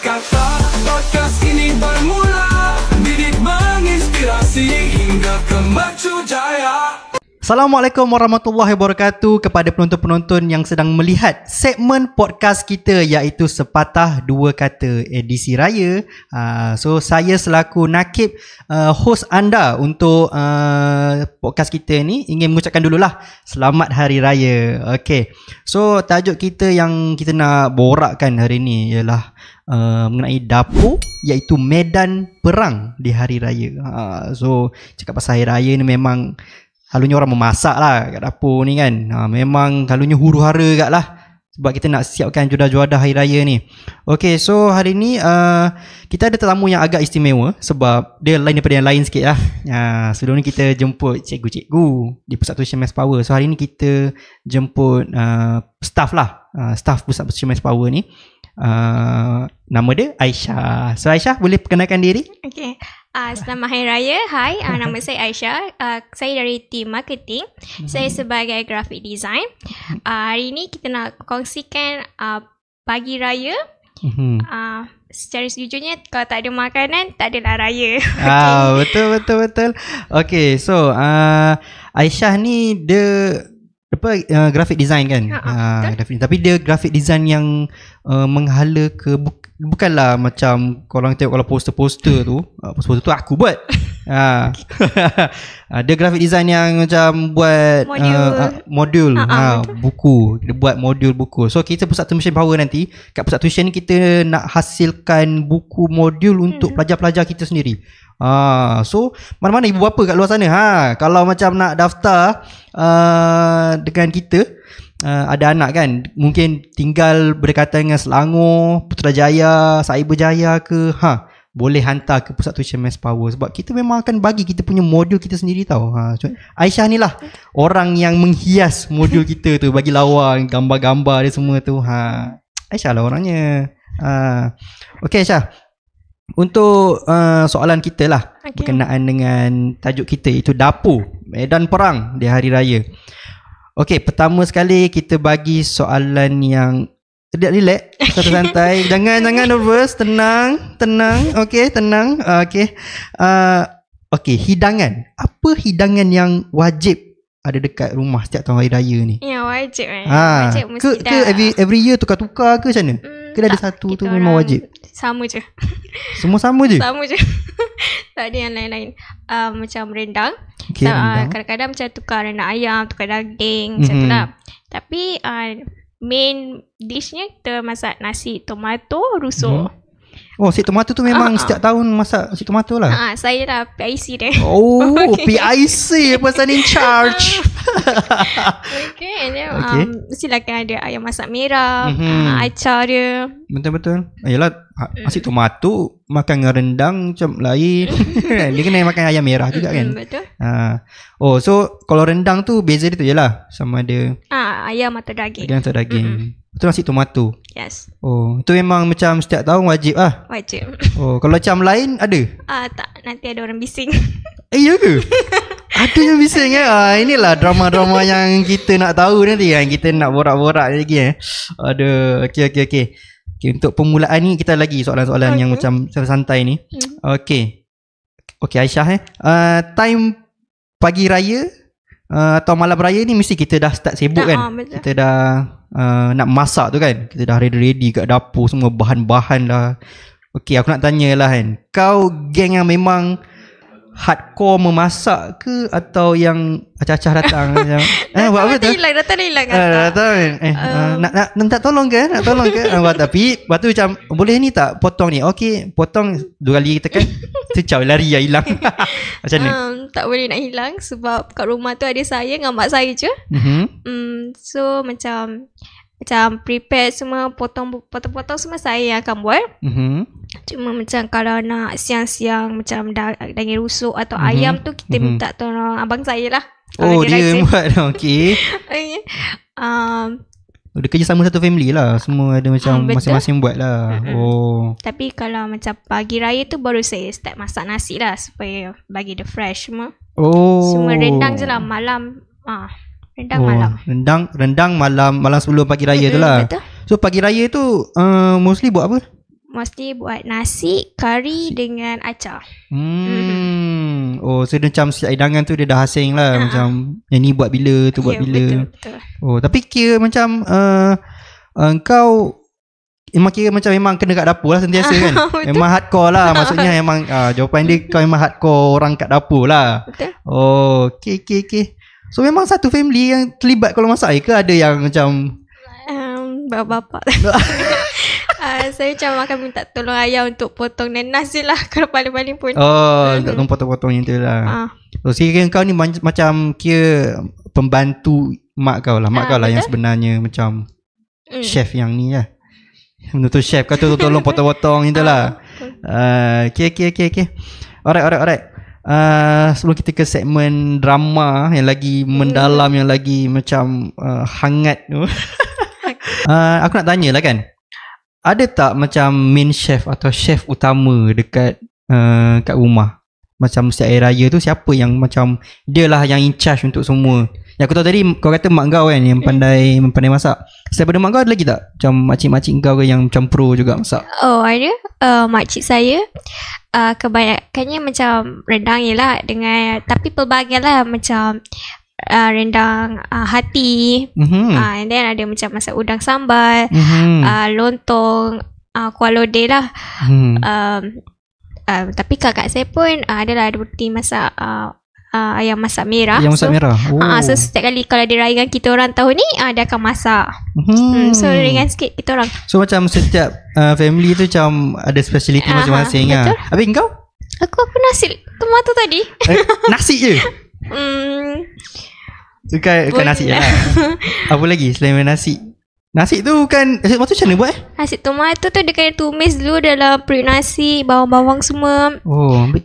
kata, podcast ini bermula. Didik menginspirasi hingga ke mercu jaya. Assalamualaikum warahmatullahi wabarakatuh kepada penonton-penonton yang sedang melihat segmen podcast kita, iaitu Sepatah Dua Kata edisi Raya. So saya selaku Nakib, host anda untuk podcast kita ni, ingin mengucapkan dululah Selamat Hari Raya. Okay, so tajuk kita yang kita nak borakkan hari ni ialah mengenai dapur, iaitu medan perang di Hari Raya. So cakap pasal Hari Raya ni memang selalunya orang memasak lah kat dapur ni kan. Memang selalunya huru-hara kat lah, sebab kita nak siapkan juadah-juadah Hari Raya ni. Okay, so hari ni kita ada tetamu yang agak istimewa, sebab dia lain daripada yang lain sikit lah. Sebelum ni kita jemput cikgu-cikgu di Pusat Tuition Maths Power. So hari ni kita jemput staff lah, staff Pusat Tuition Maths Power ni. Nama dia Aisyah. So Aisyah, boleh perkenalkan diri? Okay, selamat Hari Raya. Hai, nama saya Aisyah. Saya dari tim marketing. Saya sebagai graphic design. Hari ni kita nak kongsikan pagi raya. Secara sejujurnya, kalau tak ada makanan, tak adalah raya. Betul. Okay, so Aisyah ni dia graphic design kan. Tapi dia graphic design yang menghala ke bukanlah macam korang tengok kalau poster-poster tu, poster tu aku buat. Dia graphic design yang macam buat modul buku. Dia buat modul buku. So kita Pusat Tuition Power nanti, kat Pusat Tuition ni kita nak hasilkan buku modul untuk pelajar-pelajar kita sendiri. So mana-mana ibu bapa kat luar sana, kalau macam nak daftar dengan kita, ada anak kan, mungkin tinggal berdekatan dengan Selangor, Putrajaya, Cyberjaya ke, boleh hantar ke Pusat Tuition Maths Power, sebab kita memang akan bagi kita punya modul kita sendiri tau. Aisyah ni lah orang yang menghias modul kita tu, bagi lawa gambar-gambar dia semua tu. Aisyah lah orangnya. Okay Aisyah, untuk soalan kita lah, berkenaan dengan tajuk kita, iaitu dapur, medan perang di Hari Raya. Okay, pertama sekali kita bagi soalan yang relax, santai-santai. Jangan nervous, tenang. Okay, tenang. Okay, hidangan. Apa hidangan yang wajib ada dekat rumah setiap tahun Hari Raya ni? Ya, wajib kan. Wajib mesti ke every year tukar-tukar ke macam mana? Ke ada satu tu memang wajib? Sama je. Semua sama je? Sama je. Tak ada yang lain-lain. Macam rendang. Okay, rendang. Kadang-kadang macam tukar rendang ayam, tukar daging, macam tu lah. Tapi main dishnya kita masak nasi tomato rusuk. Oh, nasi tomato tu memang setiap tahun masak nasi tomato lah. Saya lah PIC dia. Oh, PIC, person in charge. Okay, and then mestilah kan ada ayam masak merah, acar dia. Betul. Yelah, nasi tomato makan dengan rendang macam lain. Dia kena makan ayam merah juga kan. Betul. Oh, so kalau rendang tu beza dia tu je lah, sama ada ayam atau daging. Ayam atau daging. Itu nasi tomato. Yes. Oh, itu memang macam setiap tahun wajib lah. Wajib. Oh, kalau macam lain ada? Tak, nanti ada orang bising. Ya ke? Ada yang bising inilah drama-drama yang kita nak tahu nanti kan. Kita nak borak-borak lagi Aduh, okay. Untuk permulaan ni kita lagi soalan-soalan yang macam santai ni. Okay Aisyah, time pagi raya atau malam raya ni mesti kita dah start sibuk kan. Kita dah nak masak tu kan. Kita dah ready kat dapur, semua bahan-bahan dah. Okay, aku nak tanya lah kan, kau geng yang memang hardcore memasak ke, atau yang acah-acah datang macam buat apa tu? Datang hilang. Nak minta tolong ke? Tapi lepas tu macam, boleh ni tak potong ni? Okay, potong 2 kali tekan, secau lari hilang. Macam ni? Tak boleh nak hilang, sebab kat rumah tu ada saya dengan mak saya je. So macam prepare semua, potong-potong semua saya yang akan buat. Cuma macam kalau nak siang-siang macam daging rusuk atau ayam tu, kita minta tolong abang saya lah. Dia buat. Okay. Dia kerja sama satu family lah. Semua ada macam masing-masing buat lah. Tapi kalau macam pagi raya tu baru saya start masak nasi lah, supaya bagi dia fresh semua. Semua rendang je lah malam. Rendang malam. Rendang malam sebelum pagi raya tu lah. Betul. So pagi raya tu mostly buat apa? mostly buat nasi, kari dengan acar. Oh, so dia macam si hidangan tu dia dah asing lah. Macam yang ni buat bila, tu buat bila. Betul. Oh, tapi kira macam kau memang kena kat dapur lah sentiasa kan. Memang hardcore lah. Maksudnya memang jawapan dia kau memang hardcore orang kat dapur lah. Betul. Oh, okay. So memang satu family yang terlibat kalau masak ke ada yang macam Bapak saya macam akan minta tolong ayah untuk potong nanas je lah. Kalau paling-paling pun untuk potong-potong yang tu lah. So kira kau ni macam kira pembantu mak kau lah. Mak kau lah yang sebenarnya macam chef yang ni lah. Betul chef kau tu tolong potong-potong itu lah. Okay. Alright. Sebelum kita ke segmen drama yang lagi mendalam, yang lagi macam hangat tu. Aku nak tanya lah kan, ada tak macam main chef atau chef utama dekat kat rumah? Macam setiap hari raya tu siapa yang macam dia lah yang in charge untuk semua? Yang aku tahu tadi kau kata mak kau kan yang pandai masak. Selain pada mak kau ada lagi tak macam makcik-makcik kau ke yang macam pro juga masak? Oh ada. Makcik saya kebanyakannya macam rendang je lah dengan, tapi pelbagai lah macam rendang hati, and then ada macam masak udang sambal, lontong, kuah lodeh lah. Tapi kakak saya pun adalah ada reti masak ayam masak merah. Ayam masak merah. So setiap kali kalau dia rayakan kita orang tahun ni, dia akan masak. So ringan sikit kita orang. So macam setiap family tu macam ada speciality masing-masing lah. Habis kau? Aku nasi tomato tadi. Nasi je? Bukan nasi je lah. Apa lagi selain nasi? Nasi tu kan nasi tomato macam mana buat Nasi tomato tu dia kena tumis dulu dalam periuk nasi, bawang-bawang semua.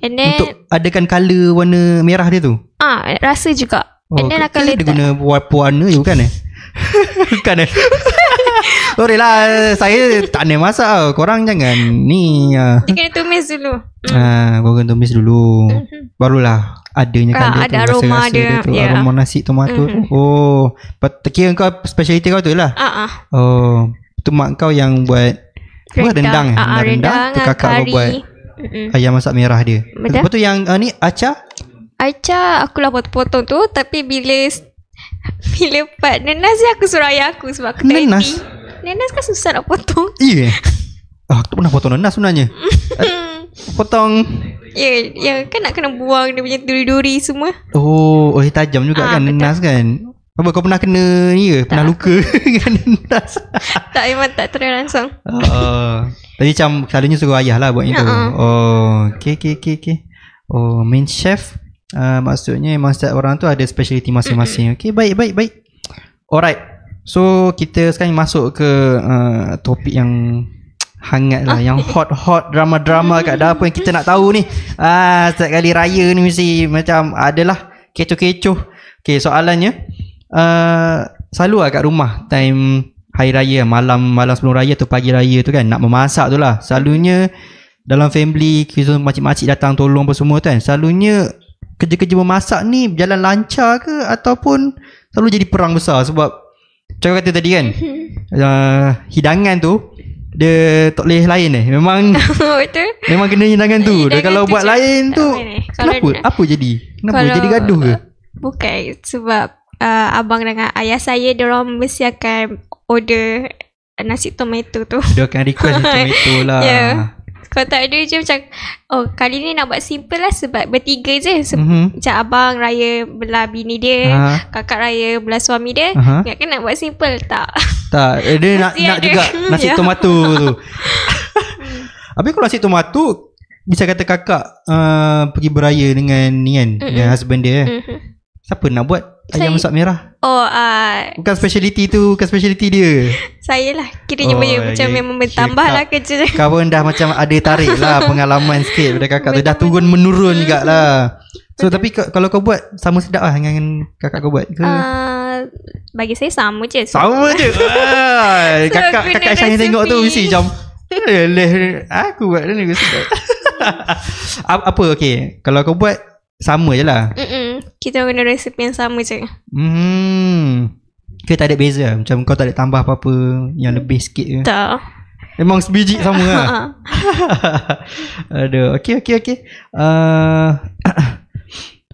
And then untuk adakan colour warna merah dia tu? Rasa juga. And then akan letak. Dia guna warna je bukan Bukan Sorry lah, saya tak ada masak. Korang jangan ni. Dia kena tumis dulu. Korang tumis dulu. Barulah adanya colour ada tu, aroma dia tu, aroma nasi tomato tu. Oh, kira kau speciality kau tu lah. Oh, tu mak kau yang buat rendang. Rendang tu kakak kau buat ayam masak merah dia. Lepas tu yang ni acar aku lah potong tu. Tapi bila part nanas je aku suruh ayah aku, sebab aku tak reti. Nanas kan susah nak potong. Iya. Aku tak pernah potong nanas sebenarnya. Potong Ya kan nak kena buang dia punya duri-duri semua. Oh tajam juga kan nanas kan. Apa kau pernah kena ni ke? Pernah luka dengan nanas? Tak, memang tak try langsung. Tadi macam selalunya suruh ayah lah buat itu. Okay. Oh, main chef maksudnya memang setiap orang tu ada speciality masing-masing. Okay, baik. Alright. So kita sekarang masuk ke topik yang hangat lah, yang hot drama-drama kat dapur yang kita nak tahu ni. Setiap kali raya ni mesti macam adalah kecoh-kecoh. Okay, soalannya selalu lah kat rumah time hari raya, malam sebelum raya atau pagi raya tu kan, nak memasak tu lah. Selalunya dalam family kita makcik-makcik datang tolong apa semua kan. Selalunya kerja-kerja memasak ni berjalan lancar ke ataupun selalu jadi perang besar? Sebab macam kata tadi kan, hidangan tu dia tak boleh lain memang betul. Memang kena hidangan tu. Dia kalau buat lain tu kenapa? Apa jadi? Kenapa jadi gaduh ke? Bukan sebab abang dengan ayah saya, diorang mesti akan order nasi tomato tu. Dia akan request tomato lah. Kalau tak ada je macam kali ni nak buat simple lah sebab bertiga je. Macam abang raya belah bini dia, kakak raya belah suami dia. Ingatkan nak buat simple. Tak, dia nak juga nasi tomato tu. Habis kalau nasi tomato, bisa kata kakak pergi beraya dengan ni kan, dengan husband dia. Siapa nak buat ayam masak merah? Bukan speciality tu, bukan speciality dia. Saya lah. Kiranya macam memang bertambah lah kerja. Kau pun dah macam ada tarik lah pengalaman sikit pada kakak tu. Dah turun menurun juga lah. So tapi kalau kau buat sama sedap lah dengan kakak kau buat ke? Bagi saya sama je. Sama je. Kakak Aisyah yang tengok tu mesti macam aku buat ni sedap. Apa okay, kalau kau buat sama je lah. Kita guna resipi yang sama je. Ke tak ada beza? Macam kau tak ada tambah apa-apa yang lebih sikit ke? Tak. Memang sebiji sama lah. Aduh. Okay.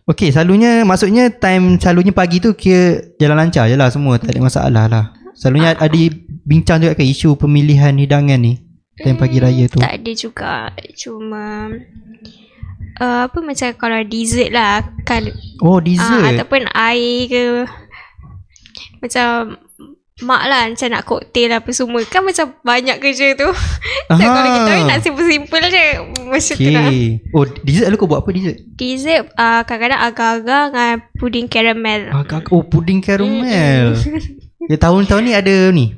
Okay, maksudnya selalunya pagi tu kira jalan lancar je lah semua, tak ada masalah lah. Selalunya ada bincang juga ke isu pemilihan hidangan ni time pagi raya tu? Tak ada juga. Cuma macam kalau dessert lah dessert ataupun air ke, macam mak lah macam nak koktel apa semua. Kan macam banyak kerja tu. So kalau kita nak simple-simple je macam tu lah. Dessert lu kau buat apa dessert? Dessert kadang-kadang agar-agar dengan puding karamel. Puding karamel. Tahun-tahun ni ada ni.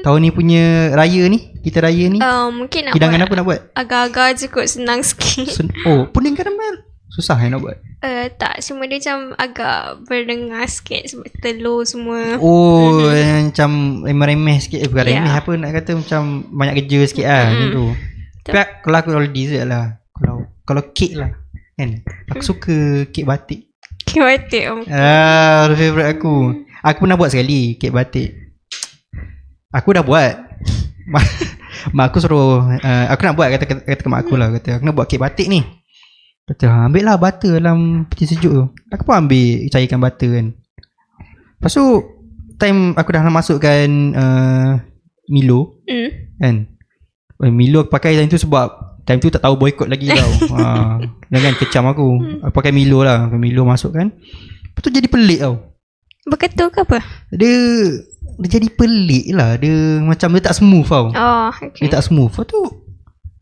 Tahun ni punya raya ni, kita raya ni, mungkin nak hidangan buat, apa nak buat? Agar-agar je kot, senang sikit. Puding karamel susah nak buat? Tak, cuma dia macam agak berdengar sikit sebab telur semua. Macam remeh-remeh sikit. Bukan remeh apa nak kata, macam banyak kerja sikit lah macam tu. Tapi kalau aku dessert lah, kalau kek lah kan, aku suka kek batik. Kek batik favourite aku. Aku pernah buat sekali kek batik. Aku dah buat. Mak aku suruh, aku nak buat, kata ke mak aku lah, kata aku nak buat kek batik ni. Kata ambil lah butter dalam peti sejuk tu. Aku pun ambil, cairkan butter kan. Lepas tu time aku dah masukkan Milo kan. Milo aku pakai time tu sebab time tu tak tahu boycott lagi tau. Jangan kecam aku. Aku pakai Milo lah. Milo masukkan. Lepas tu jadi pelik tau. Berketul ke apa? Dia jadi pelik lah. Dia macam dia tak smooth tau. Okay. Dia tak smooth. Lepas tu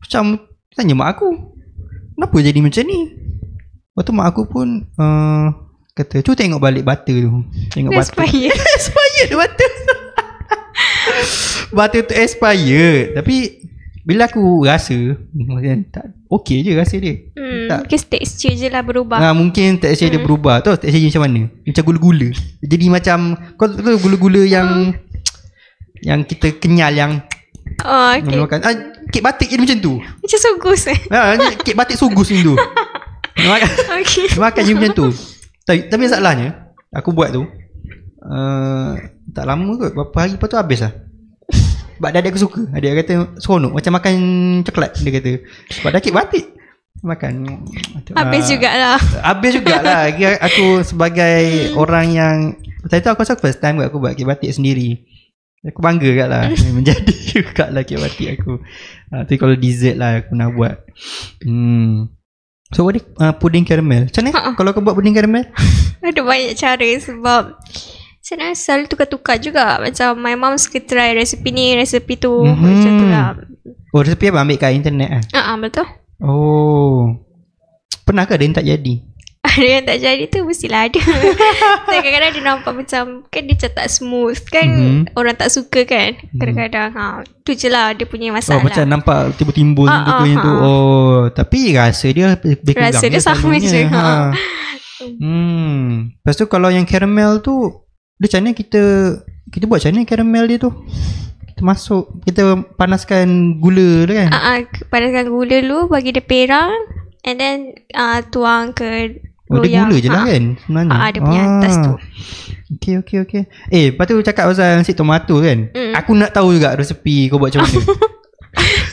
macam tanya mak aku, kenapa jadi macam ni? Lepas tu mak aku pun kata, cuba tengok balik butter tu. Tengok butter. Expired butter. Butter tu expired. Tapi bila aku rasa tak okey je rasa dia. Mungkin texture je lah berubah. Mungkin texture dia berubah. Tahu texture dia macam mana? Macam gula-gula. Jadi macam kau tahu gula-gula yang kita kenyal yang okay. Makan. Kek batik dia macam tu. Macam sugus kek batik sugus macam tu. Makan je macam tu. Tapi masalahnya aku buat tu tak lama kot, berapa hari lepas tu habis lah. Sebab adik aku suka. Adik kata seronok macam makan coklat, dia kata. Sebab dah kek batik makan habis jugalah. Habis jugalah. Aku sebagai orang yang saya tahu, aku first time aku buat kek batik sendiri. Aku bangga kat lah. Menjadi juga lah kek batik aku. Tapi kalau dessert lah aku nak buat. So what puding karamel. Macam mana kalau kau buat puding karamel? Ada banyak cara sebab saya selalu tukar-tukar juga. Macam my mom suka try resepi ni, resepi tu. Macam tu lah. Resepi apa? Ambil kat internet lah? Betul. Pernah ke ada yang tak jadi? Ada yang tak jadi tu mestilah ada. Kadang-kadang dia nampak macam, kan dia macam tak smooth kan. Orang tak suka kan. Kadang-kadang tu je lah dia punya masalah. Macam nampak timbul-timbul tu. Tapi rasa dia rasa dia sama je. Lepas tu kalau yang caramel tu, dia macam mana kita buat macam mana caramel dia tu? Kita panaskan gula tu kan? Panaskan gula dulu, bagi dia perang, and then tuang ke loyang. Dia gula je lah kan sebenarnya. Dia punya atas tu. Okay. Lepas tu cakap pasal nasi tomato kan. Aku nak tahu juga resepi kau buat macam mana.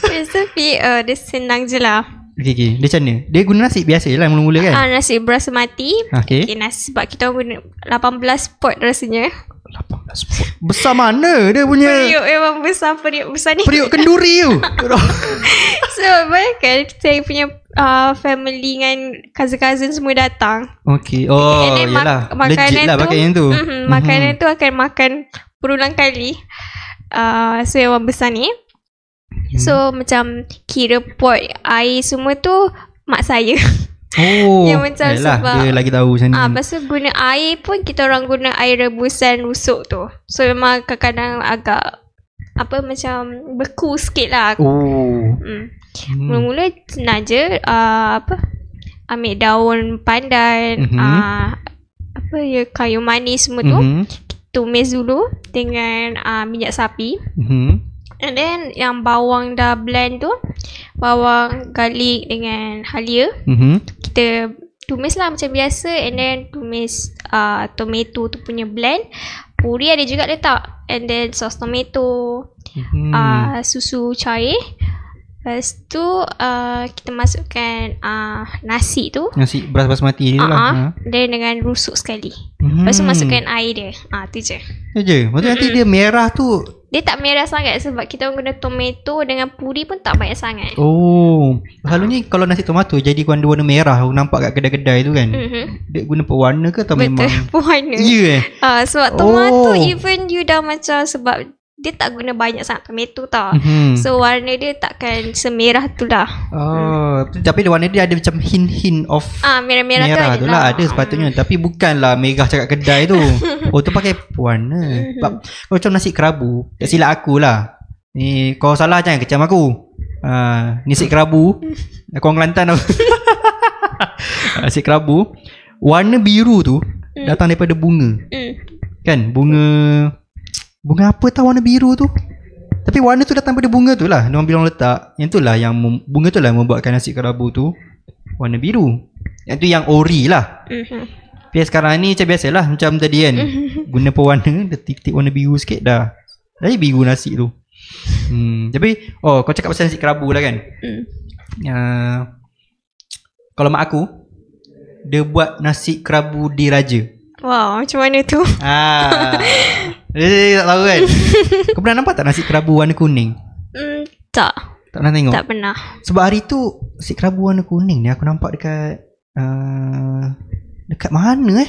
Resepi dia senang je lah. Okay. Dia macam mana? Dia guna nasi biasa je lah mula-mula kan? Nasi basmati. Okay, nasi sebab kita guna 18 pot rasanya. 18 pot. Besar mana dia punya? Periuk memang besar. Periuk besar ni. Periuk kenduri tu. So bayangkan saya punya family dengan cousin-cousin semua datang. Okay. Yelah. Legit lah pakai yang tu. Makanan tu akan makan berulang kali. So yang besar ni. So macam kira pot air semua tu mak saya. Yang macam yalah, sebab dia lagi tahu macam ni. Lepas tu guna air pun kita orang guna air rebusan rusuk tu. So memang kadang-kadang agak macam beku sikit lah. Mula-mula senang je ambil daun pandan, kayu manis semua tu, tumis dulu dengan minyak sapi. And then yang bawang dah blend tu, bawang, garlic dengan halia, kita tumis lah macam biasa. And then tumis tomato tu punya blend. puri ada juga letak. And then sos tomato, susu cair. Lepas tu kita masukkan nasi tu. Nasi beras basmati tu lah. Dan dengan rusuk sekali. Lepas tu masukkan air dia. Tu je. Lepas tu nanti dia merah tu. Dia tak merah sangat sebab kita guna tomato dengan puri pun tak banyak sangat. Selalunya kalau nasi tomato jadi warna merah, nampak kat kedai-kedai tu kan. Dia guna pewarna ke atau memang pewarna? Ya. Sebab tomato even you dah macam, sebab dia tak guna banyak sangat tomato tau. So warna dia takkan semerah tu lah. Tapi warna dia ada macam hint of merah-merah tu lah. Ada sepatutnya. Tapi bukanlah merah cakap kedai tu. Tu pakai warna. Macam nasi kerabu, tak silap aku lah. Ni kau salah jangan kecam aku. Nasi kerabu, aku orang Kelantan tau. Nasi kerabu warna biru tu datang daripada bunga. Kan bunga apa tahu warna biru tu. Tapi warna tu datang pada bunga tu lah. Diorang bilang letak. Yang tu lah yang bunga tu lah membuatkan nasi kerabu tu warna biru. Yang tu yang ori lah. Tapi sekarang ni macam biasalah, macam tadi kan. Guna pewarna, dia titik warna biru sikit dah. Jadi biru nasi tu. Tapi kau cakap pasal nasi kerabu lah kan. Kalau mak aku, dia buat nasi kerabu diraja. Wow, macam mana tu? Dia tak tahu kan. Kau pernah nampak tak nasi kerabu warna kuning? Tak pernah tengok? Tak pernah. Sebab hari tu nasi kerabu warna kuning ni aku nampak dekat dekat mana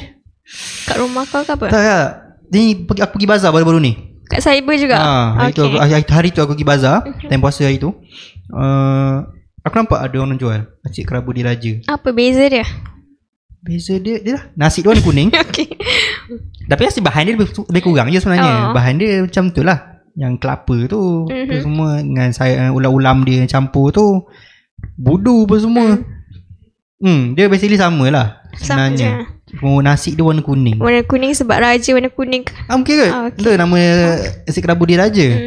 kat rumah kau ke apa? Tak. Ni aku pergi bazar baru-baru ni. Kat Cyber juga? Hari tu aku pergi bazar. Time puasa hari tu. Aku nampak ada orang jual nasi kerabu diraja. Apa beza dia? Beza dia lah nasi dia warna kuning. Tapi nasi bahan dia lebih kurang je sebenarnya. Bahan dia macam tu lah. Yang kelapa tu, tu semua dengan ulam-ulam dia campur tu, budu apa semua. Dia basically sama lah sebenarnya. Nasi dia warna kuning. Warna kuning sebab raja warna kuning. Mungkin ke? Itu nama nasi kerabu diraja.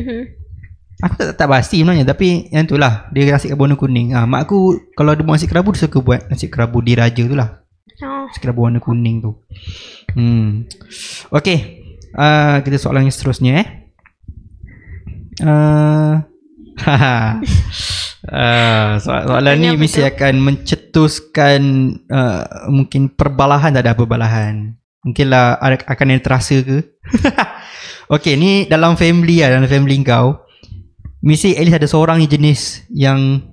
Aku tak pasti sebenarnya. Tapi yang tu lah, dia nasi kerabu warna kuning. Mak aku kalau dia buat nasi kerabu, dia suka buat nasi kerabu diraja tu lah. Nasi kerabu warna kuning tu. Okay, kita soalan yang seterusnya soalan ni mesti akan mencetuskan mungkin perbalahan. Tak ada perbalahan, mungkinlah akan yang terasa ke. Okay, ni dalam family lah, dalam family kau mesti at least ada seorang ni jenis yang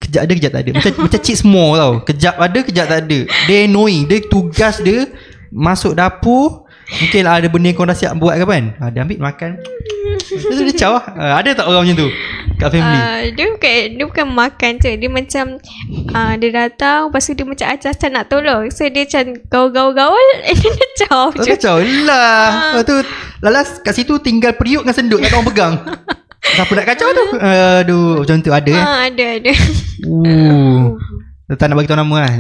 kejap ada kejap tak ada. Macam Cik Small tau. Kejap ada kejap tak ada. Dia annoying. Dia tugas dia masuk dapur, mungkin ada benda yang kau dah siap buat ke kan, dia ambil makan. Dia caw lah. Ada tak orang macam tu kat family? Dia bukan makan je. Dia macam dia datang, lepas tu dia macam acah-acah nak tolong. So dia macam gaul-gaul and then dia caw je. Caw lah. Lepas tu lalas kat situ tinggal periuk dengan senduk, tak ada orang pegang. Siapa nak kacau tu? Aduh, macam tu ada Ada. Tak nak bagi tahu nama lah.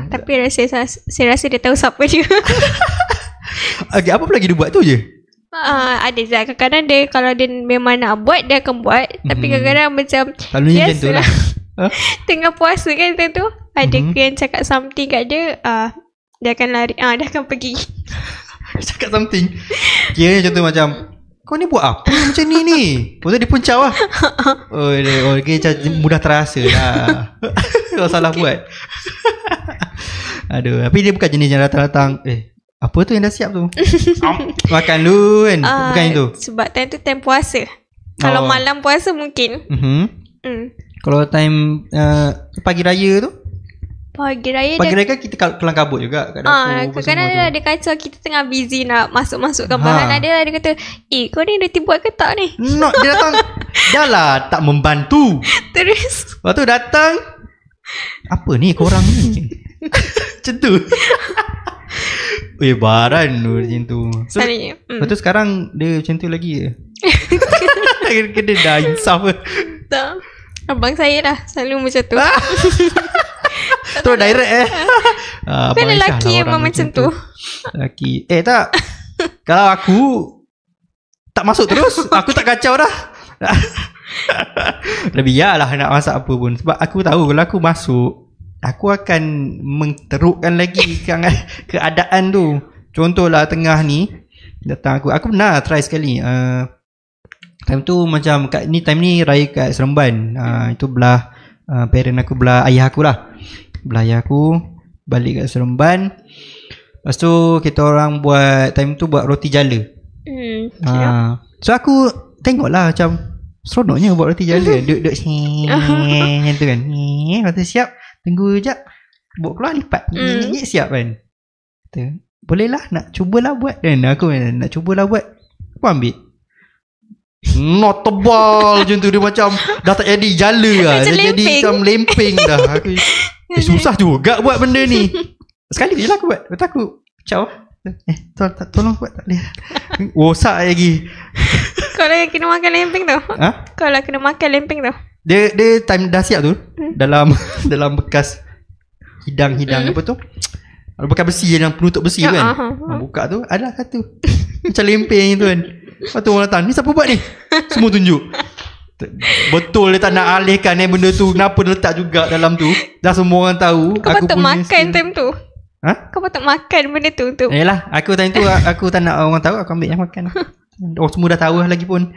Tapi saya rasa dia tahu siapa dia. Okay, apa lagi dia buat tu je? Ada je. Kadang-kadang dia, kalau dia memang nak buat, dia akan buat. Tapi kadang-kadang macam selalunya macam tu lah. Tengah puasa kan tu, ada yang cakap something kat dia, dia akan lari. Dia akan pergi. Cakap something. Kira contoh macam, kau ni buat apa macam ni? Lepas tu dia pun caw lah. Okay, macam mudah terasa lah. Kalau salah buat. Aduh, tapi dia bukan jenis yang datang-datang, apa tu yang dah siap tu? Makan dulu kan? Bukan itu. Sebab time tu time puasa. Kalau malam puasa mungkin. Kalau time pagi raya tu? Pagi raya kan kita kelang kabut juga kat dapur. Kadang-kadang ada kacau, kita tengah busy nak masuk-masukkan bahan. Ada dia kata, kau ni dah buat ke tak ni? Dia datang, dah lah tak membantu. Terus lepas tu datang, apa ni korang ni? Macam tu. Baran tu macam tu. So, lepas tu sekarang dia macam tu lagi ke? Dia dah insaf ke? Tak. Abang saya lah selalu macam tu. Tu direct Kan lelaki memang macam tu. Lelaki tak. Kalau aku tak masuk terus, aku tak kacau dah. Lebih lah nak masak apa pun. Sebab aku tahu kalau aku masuk, aku akan menterukkan lagi keadaan tu. Contohlah tengah ni Datang aku pernah try sekali. Time tu macam time ni raya kat Seremban. Itu belah parent aku, belah ayah aku lah. Belah ayah aku balik kat Seremban. Lepas tu kita orang buat roti jala. So aku tengok lah macam seronoknya buat roti jala. Duduk macam tu kan. Lepas tu siap, tunggu sekejap, bawa keluar lipat. Siap kan. Boleh lah, nak cubalah buat. Dan aku nak cubalah buat. Aku ambil not tebal macam tu. Dia macam dah tak jadi jala lah. Dia jadi macam lempeng dah. Aku susah juga buat benda ni. Sekali je lah aku buat. Lepas aku ciao, tolong buat. Tak boleh. Rosak lagi. Kalau kena makan lempeng tu, kalau kena makan lempeng tu, Dia time dah siap tu, dalam bekas hidang apa tu, bekas besi yang penutup besi tu kan. Buka tu ada satu macam lempeng tu kan. Lepas tu orang datang, ni siapa buat ni? Semua tunjuk. Betul dia tak nak alihkan benda tu. Kenapa dia letak juga dalam tu? Dah semua orang tahu. Kau patut makan time tu. Kau patut makan benda tu untuk. Yalah, aku time tu aku tak nak orang tahu, aku ambil yang makan. Orang semua dah tahu lagi pun.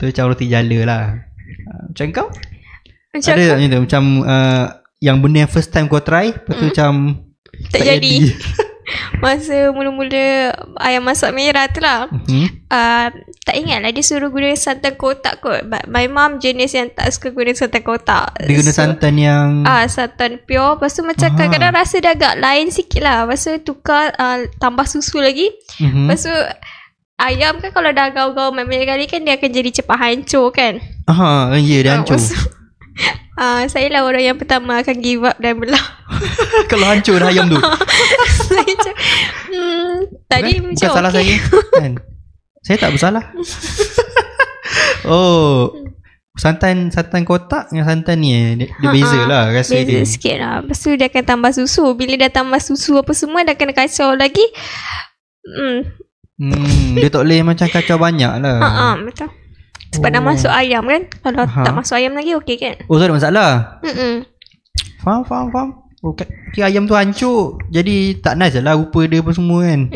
Tu macam roti jala lah. Macam kau? Macam ada tak macam tu? Macam yang benda yang first time kau try, lepas tu macam tak jadi. Masa mula-mula ayam masak merah tu lah, tak ingat lah dia suruh guna santan kotak kot. But my mom jenis yang tak suka guna santan kotak. Dia guna santan yang santan pure. Lepas tu macam kadang-kadang rasa dia agak lain sikit lah. Lepas tu tukar tambah susu lagi. Lepas tu ayam kan kalau dah gaul-gaul banyak kali kan dia akan jadi cepat hancur kan. Ya dia hancur. Saya lah orang yang pertama akan give up dan belah. Kalau hancur dah ayam tu. Saya macam tadi bukan macam salah saya kan? Saya tak bersalah. Santan kotak dengan santan ni dia beza lah rasa beza dia. Beza sikit lah. Lepas tu dia akan tambah susu. Bila dah tambah susu apa semua, dah kena kacau lagi. Dia tak boleh macam kacau banyak lah. Betul. Sebab dah masuk ayam kan. Kalau tak masuk ayam lagi okey kan. Tak ada masalah. Faham. Kira ayam tu hancur, jadi tak nice lah rupa dia apa semua kan.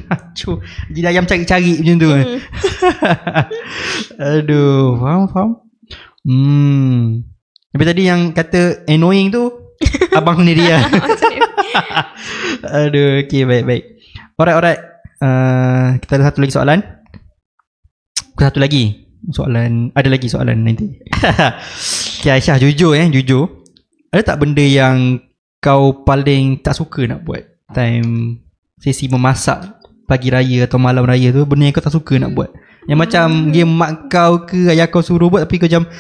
Hancur, jadi ayam cari-cari macam tu kan. Aduh, faham. Tapi tadi yang kata annoying tu abang sendiri lah. Aduh, okay, baik. Alright. Kita ada satu lagi soalan. Satu lagi soalan. Ada lagi soalan nanti. Okay, Aisyah, jujur. Ada tak benda yang kau paling tak suka nak buat time sesi memasak pagi raya atau malam raya tu? Benda yang kau tak suka nak buat, yang macam game mak kau ke ayah kau suruh buat tapi kau macam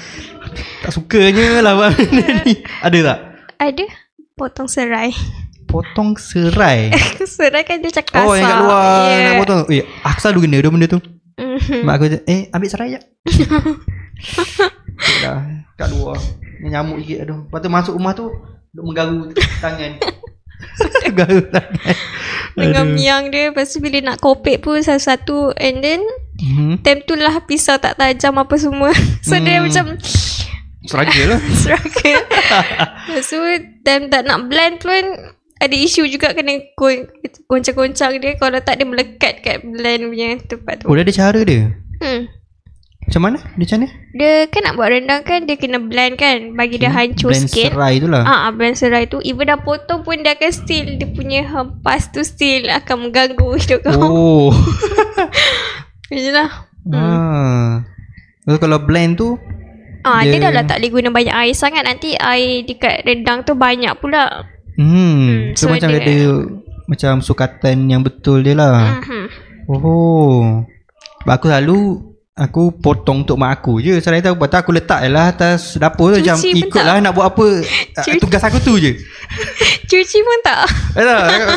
tak sukanya lah buat benda ni. Ada tak? Ada. Potong serai. Serai kan dia cakap kasar. Yang kat luar nak potong. Aku selalu kena benda tu. Mak aku ambil serai je. Dah kat luar nyamuk sikit. Aduh. Lepas tu masuk rumah tu duk menggaru tangan. Dengan miang dia. Lepas tu bila nak kopek pun satu-satu, and then time tu lah pisau tak tajam apa semua. So dia macam struggle lah. Lepas tu time tak nak blend pun ada isu juga, kena goncang-goncang dia. Kalau tak dia melekat kat blend punya tempat tu. Dia ada cara dia. Macam mana? Dia kan nak buat rendang kan, dia kena blend kan, bagi dia hancur blend sikit. Blend serai tu lah. Blend serai tu, even dah potong pun dia akan still, dia punya hempas tu still akan mengganggu hidup kau. Macam lah. Kalau blend tu dia dah lah tak boleh guna banyak air sangat. Nanti air dekat rendang tu banyak pula. So macam dia ada macam sukatan yang betul dia lah. Aku potong untuk mak aku je. Serai tu lepas tu aku letak lah atas dapur tu. Macam ikutlah nak buat apa. Tugas aku tu je. Cuci pun tak.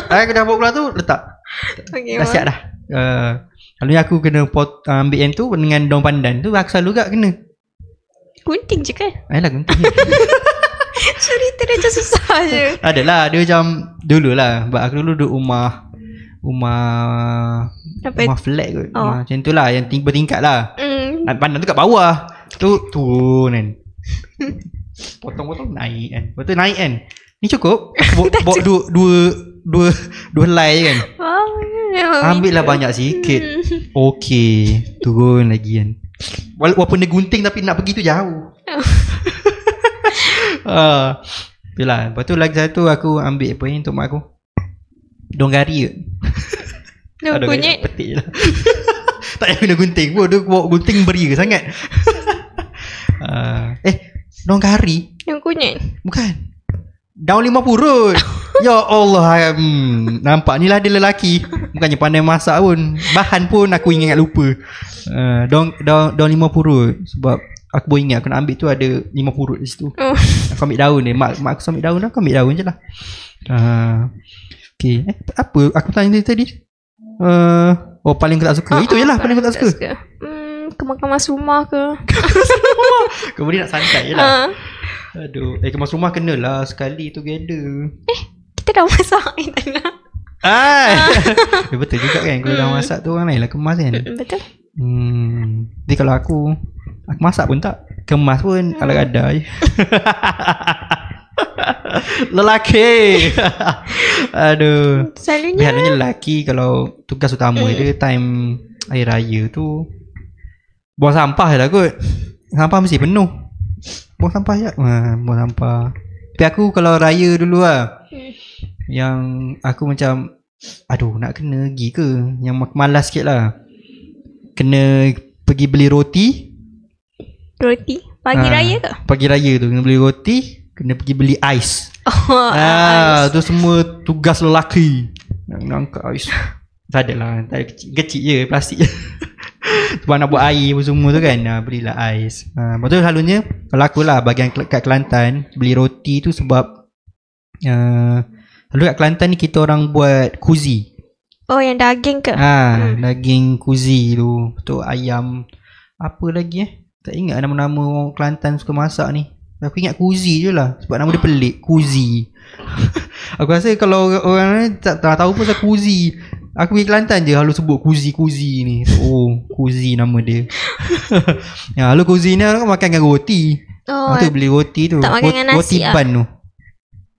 Aku dah buat pula tu letak. Dah siap dah. Kalau aku kena ambil yang tu dengan daun pandan tu, aku selalu gak kena gunting je kan. Ayolah gunting. Cerita dia macam susah je. Adalah dia macam dulu lah. Sebab aku dulu duduk rumah flat kot. Macam tu lah, yang bertingkat lah. Pandang tu kat bawah. Tu turun kan. Potong-potong naik kan. Lepas tu naik kan. Ni cukup. Bawa dua helai je kan. Ambil lah banyak sikit. Okey, turun lagi kan. Walaupun dia gunting tapi nak pergi tu jauh. Itulah. Lepas tu lagi satu aku ambil apa ni untuk mak aku. Donggari ke? Daun kunyit. Petik lah. Tak payah guna gunting pun. Dia bawa gunting beri ke sangat. Donggari? Daun kunyit? Bukan. Daun 5 purut. Ya Allah, nampak ni lah dia lelaki. Bukannya pandai masak pun. Bahan pun aku ingat lupa. Daun 5 purut. Sebab aku pun ingat aku nak ambil tu ada 5 purut di situ. Aku ambil daun ni. Mak aku ambil daun, aku ambil daun je lah. Okay. Apa aku tanya tadi? Paling aku tak suka. Itu je lah paling aku tak suka. Kemas rumah ke? Kemudian nak santai je lah. Aduh, kemas rumah kena lah sekali together. Kita dah masak tak nak. Betul juga kan. Kalau dah masak tu orang lain lah kemas kan. Betul. Jadi kalau aku masak pun tak, kemas pun ala-ala je. Lelaki. Aduh. Selalunya lelaki kalau tugas utama dia time air raya tu buang sampah je lah kot. Sampah mesti penuh. Buang sampah je. Buang sampah. Tapi aku kalau raya dulu lah, yang aku macam aduh nak kena pergi ke, yang malas sikit lah, kena pergi beli roti. Pagi raya ke? Pagi raya tu kena beli roti, kena pergi beli ais. Tu semua tugas lelaki. Nak ais. Tak ada lah, kecil je, plastik je. Sebab nak buat air pun semua tu kan, belilah ais. Lepas tu selalunya kalau aku lah bagian kat Kelantan, beli roti tu sebab selalu kat Kelantan ni kita orang buat kuzi. Yang daging ke? Daging kuzi tu. Tu ayam apa lagi tak ingat nama-nama orang Kelantan suka masak ni. Aku ingat kuzi je lah, sebab nama dia pelik, kuzi. Aku rasa kalau orang tak tahu pun pasal kuzi. Aku pergi Kelantan je lalu sebut kuzi ni. Kuzi nama dia. Lalu kuzi ni orang makan dengan roti. Tu beli roti tu. Tak makan dengan nasi roti ban tu.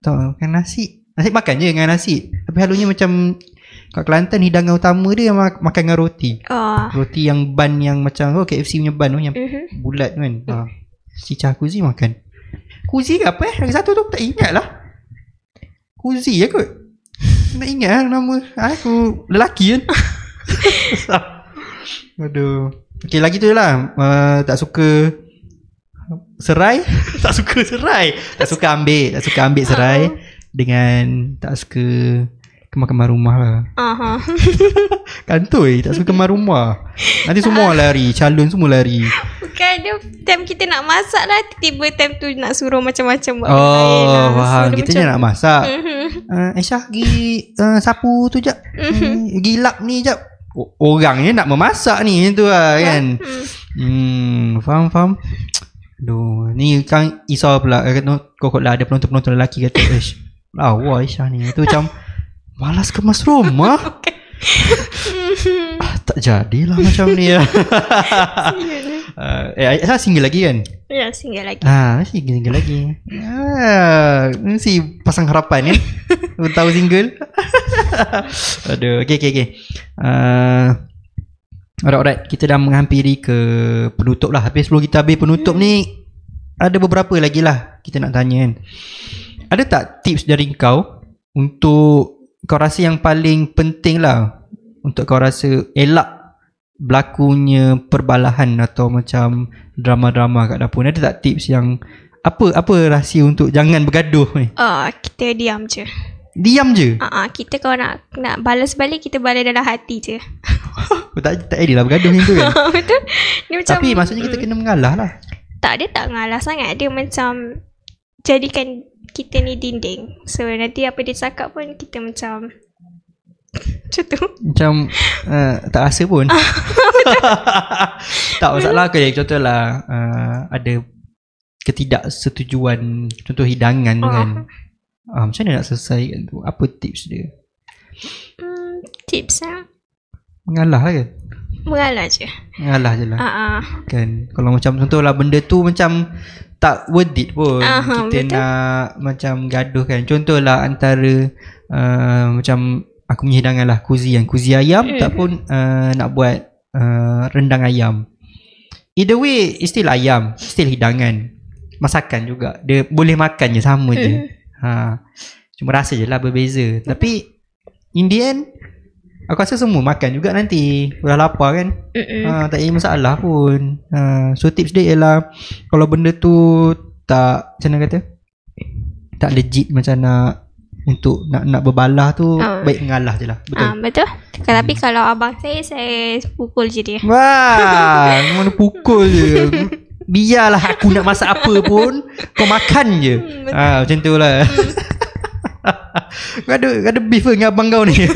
Tak makan nasi. Nasi makan je dengan nasi. Tapi halunya macam kat Kelantan hidangan utama dia makan dengan roti. Roti yang ban yang macam KFC punya ban tu yang bulat tu kan. Cicah kuzi makan. Kuzi ke apa lagi satu tu tak ingat lah. Kuzi je kot. Tak ingat lah nama. Aku lelaki kan. Aduh. Okay lagi tu je lah. Tak suka serai. Tak suka serai. Tak suka ambil serai. Dengan tak suka kemar-kemar rumah lah. Kantoi tak suka kemar rumah. Nanti semua lari. Calon semua lari. Bukan dia time kita nak masak lah, tiba time tu nak suruh macam-macam buat benda lain lah. Faham. Kita je nak masak. Aisyah pergi sapu tu jap. Pergi lap ni jap. Orang ni nak memasak ni tu lah kan. Faham. Aduh, ni kan Isa pula kok lah ada penonton-penonton lelaki kata lawa Aisyah ni. Tu macam malas kemas rumah. Tak jadilah macam ni ya. Aisyah single lagi kan? Ya, single lagi. Single lagi. Mesti pasang harapan kan. Tahu single. Aduh, okay. Alright, kita dah menghampiri ke penutup lah. Habis sebelum kita habis penutup ni, ada beberapa lagi lah kita nak tanya kan. Ada tak tips dari kau untuk kau rasa yang paling penting lah, untuk kau rasa elak berlakunya perbalahan atau macam drama-drama kat dapur? Ada tak tips yang apa rahsia untuk jangan bergaduh ni? Kita diam je. Diam je? Kita kalau nak balas balik, kita balas dalam hati je. Tak adalah bergaduh macam tu kan? Betul. Dia macam, tapi maksudnya kita kena mengalah lah. Tak, dia tak mengalah sangat. Dia macam jadikan kita ni dinding. So nanti apa dia cakap pun kita macam macam tu. Macam tak rasa pun. Tak masalah ke. Contohlah ada ketidaksetujuan, contoh hidangan tu kan. Macam mana nak selesaikan tu? Apa tips dia? Tips lah, mengalah lah kan? Mengalah je lah. Kan. Kalau macam contohlah benda tu macam tak worth it pun kita betul. Nak macam gaduh kan. Contohlah antara macam aku punya hidangan lah, kuzi ayam tak pun nak buat rendang ayam. Either way still ayam, still hidangan, masakan juga. Dia boleh makan je, sama je. Cuma rasa je lah berbeza. Tapi in the end aku rasa semua makan juga nanti. Dah lapar kan. Tak ada masalah pun. So tips dia ialah kalau benda tu tak, macam mana kata, tak legit macam untuk nak berbalah tu, baik mengalah je lah. Betul. Betul. Tapi kalau abang saya pukul je dia. Wah, mana pukul je. Biarlah aku nak masak apa pun, kau makan je. Macam tu lah. Kau ada beef dengan abang kau ni?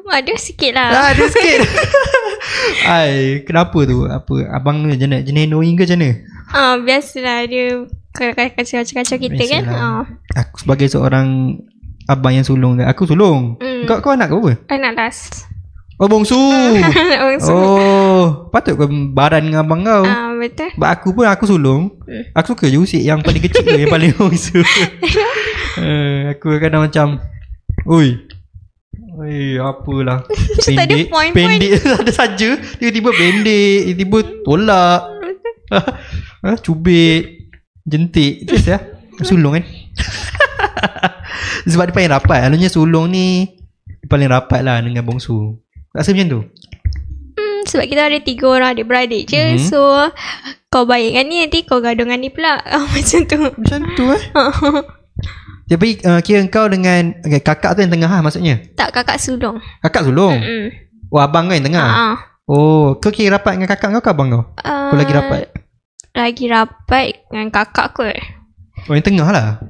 Ada sikit lah. Ada sikit. Kenapa tu? Apa abang ni jenis annoying ke macam mana? Biasalah dia kacau-kacau kita kan. Aku sebagai seorang abang yang sulung, aku sulung. Kau anak ke apa? Anak last. Oh, bongsu. Oh, patut kau baran dengan abang kau. Betul. Aku pun aku sulung. Aku suka je usik yang paling kecil tu, yang paling bongsu. Aku kadang macam, oi, apalah. Pendek ada saja. Tiba-tiba pendek, tiba-tiba tolak. Cubit, jentik. Itu ya. Sulung kan. Sebab dia paling rapat. Alanya sulung ni paling rapat lah dengan bongsu. Rasa macam tu? Sebab kita ada 3 orang adik-beradik je. So kau baik kan ni, nanti kau gaduh dengan ni pula. Macam tu. Macam tu Tapi kira kau dengan kakak tu yang tengah maksudnya? Tak, kakak sulung. Kakak sulung? Oh, abang kau yang tengah? Oh, kau kira rapat dengan kakak kau ke abang kau? Kau lagi rapat? Lagi rapat dengan kakak kot. Oh, yang tengah lah.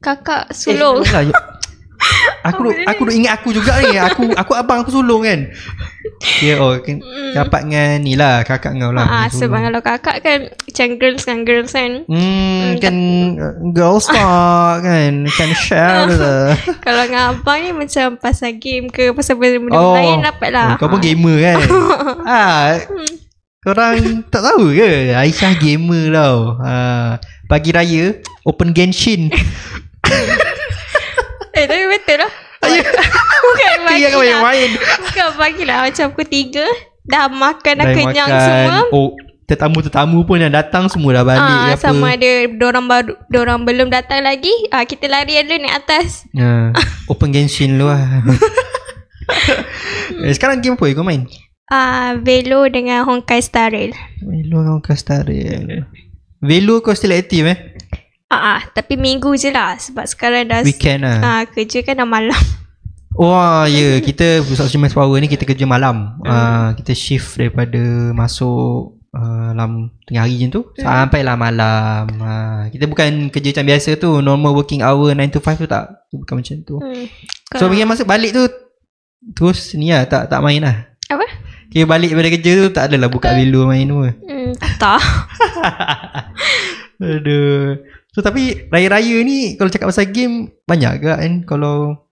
Kakak sulung. Aku duk ingat aku juga ni. Aku abang aku sulung kan. Dapat dengan ni lah, kakak kau lah. Sebab kalau kakak kan macam girls kan. Kan girls talk kan. Kan share lah. Kalau dengan abang ni macam pasal game ke, pasal benda lain dapat lah. Kau pun gamer kan. Korang tak tahu ke Aisyah gamer tau. Pagi raya open Genshin. Tapi betul lah. Bukan bagi lah. Bukan bagi lah. Macam pukul 3 dah makan, dah kenyang semua. Tetamu pun yang datang semua dah balik. Sama ada dorang belum datang lagi, kita lari dulu naik atas. Open Genshin lu lah. Sekarang game apa kau main? Velo dengan Honkai Star Rail. Velo kau still aktif tapi minggu je lah. Sebab sekarang dah weekend lah. Kerja kan dah malam. Kita pusat Ultimate Power ni kita kerja malam. Kita shift daripada masuk tengah hari je tu sampailah malam. Kita bukan kerja macam biasa tu, normal working hour 9 to 5 tu tak. Bukan macam tu. So bila masuk balik tu terus ni lah, tak main lah. Apa? Kira balik daripada kerja tu tak adalah buka Velo main tu. Tak. Aduh. So tapi raya-raya ni kalau cakap pasal game banyak ke kan? Kalau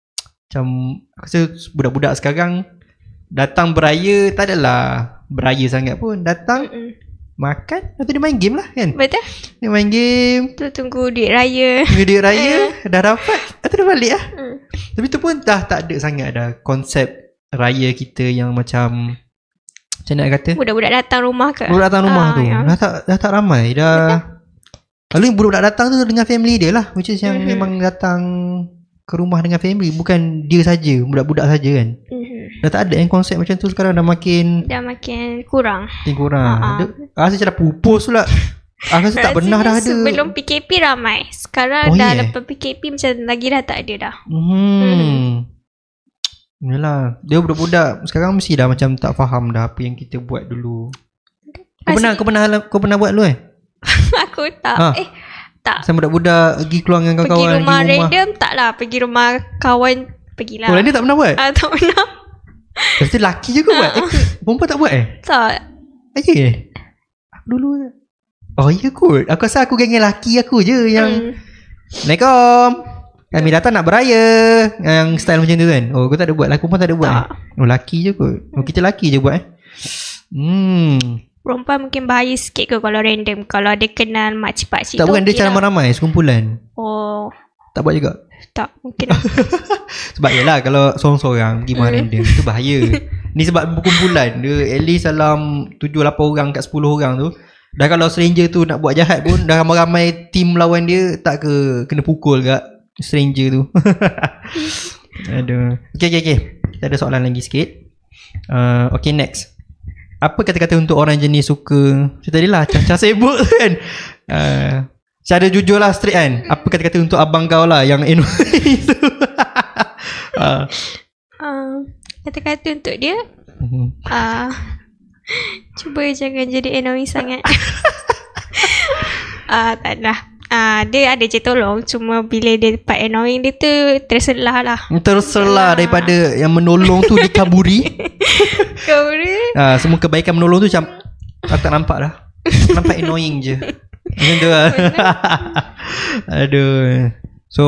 macam aku rasa budak-budak sekarang datang beraya tak adalah beraya sangat pun. Datang makan, lepas tu dia main game lah kan. Betul. Dia main game, tunggu duit raya. Dah dapat, lepas tu dia balik lah. Tapi tu pun dah tak ada sangat dah konsep raya kita yang macam nak kata budak-budak datang rumah ke? Budak datang rumah tu dah tak ramai dah. Lalu budak-budak datang tu dengan family dia lah, which is yang memang datang ke rumah dengan family, bukan dia saja, budak-budak saja kan. Dah tak ada yang konsep macam tu sekarang. Dah makin kurang. Rasa macam dah pupus pula. Aku rasa tak pernah dah ada. Sebelum PKP ramai. Sekarang lepas PKP macam lagi dah tak ada dah. Yalah, dia budak-budak sekarang mesti dah macam tak faham dah apa yang kita buat dulu. Kau pernah buat dulu Aku tak. Tak. Sama budak-budak pergi keluar dengan kawan-kawan. Pergi rumah random tak lah. Pergi rumah kawan pergilah. Oh, dia tak pernah buat? Tak pernah. Pasti lelaki je kau buat? Perempuan tak buat Tak. Aku dulu. Oh iya kot. Aku rasa aku geng lelaki aku je yang Assalamualaikum, kami datang nak beraya, yang style macam tu kan. Oh, kau tak ada buat lah. Perempuan tak ada buat Oh, lelaki je kot. Oh, kita lelaki je buat perempuan mungkin bahaya sikit ke kalau random. Kalau dia kenal makcik-pakcik Tak, tu bukan dia okey cara lah. ramai sekumpulan. Oh, Tak buat juga. tak mungkin lah. Sebab yelah kalau seorang-seorang pergi main random tu bahaya. Ni sebab berkumpulan. Dia at least dalam 7-8 orang kat 10 orang tu. Dah kalau stranger tu nak buat jahat pun, dah ramai-ramai team lawan dia, tak ke kena pukul kat stranger tu. Aduh. Okay. Kita ada soalan lagi sikit. Okay, next. Apa kata-kata untuk orang jenis suka, macam tadi lah, cacah sibuk kan. Secara jujur lah, straight kan. Apa kata-kata untuk abang kau lah yang annoying tu? Kata-kata untuk dia, cuba jangan jadi annoying sangat. Taklah. Dia ada je tolong. Cuma bila dia dapat annoying dia tu terselah lah. Terselah daripada yang menolong tu dikaburi. Kaburi. Semua kebaikan menolong tu macam aku tak nampak dah. Nampak annoying je. Macam tu lah. Aduh. So